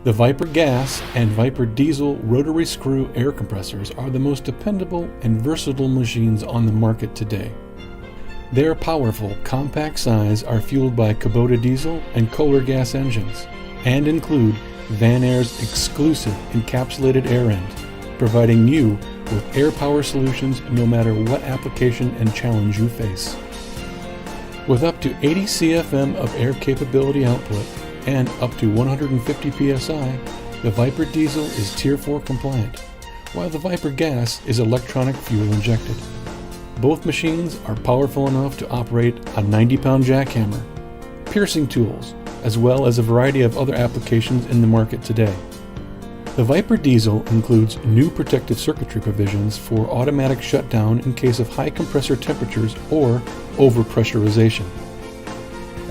The Viper gas and Viper diesel rotary screw air compressors are the most dependable and versatile machines on the market today. Their powerful, compact size are fueled by Kubota diesel and Kohler gas engines, and include Vanair's exclusive encapsulated air end, providing you with air power solutions no matter what application and challenge you face. With up to 80 CFM of air capability output and up to 150 psi, the Viper diesel is Tier 4 compliant, while the Viper gas is electronic fuel injected. Both machines are powerful enough to operate a 90-pound jackhammer, piercing tools, as well as a variety of other applications in the market today. The Viper diesel includes new protective circuitry provisions for automatic shutdown in case of high compressor temperatures or overpressurization.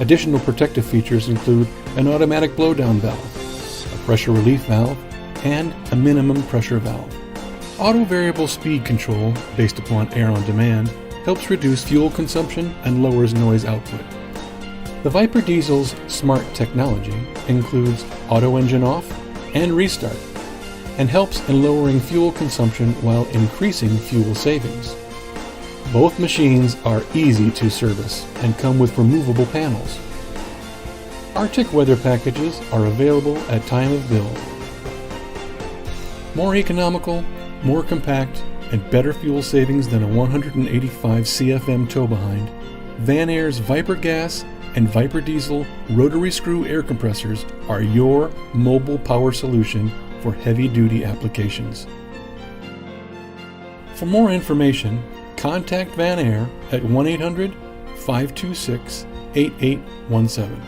Additional protective features include an automatic blowdown valve, a pressure relief valve, and a minimum pressure valve. Auto variable speed control, based upon air on demand, helps reduce fuel consumption and lowers noise output. The Viper diesel's smart technology includes auto engine off and restart, and helps in lowering fuel consumption while increasing fuel savings. Both machines are easy to service and come with removable panels. Arctic weather packages are available at time of build. More economical, more compact, and better fuel savings than a 185 CFM tow behind, Vanair's Viper gas and Viper diesel rotary screw air compressors are your mobile power solution for heavy-duty applications. For more information, contact Vanair at 1-800-526-8817.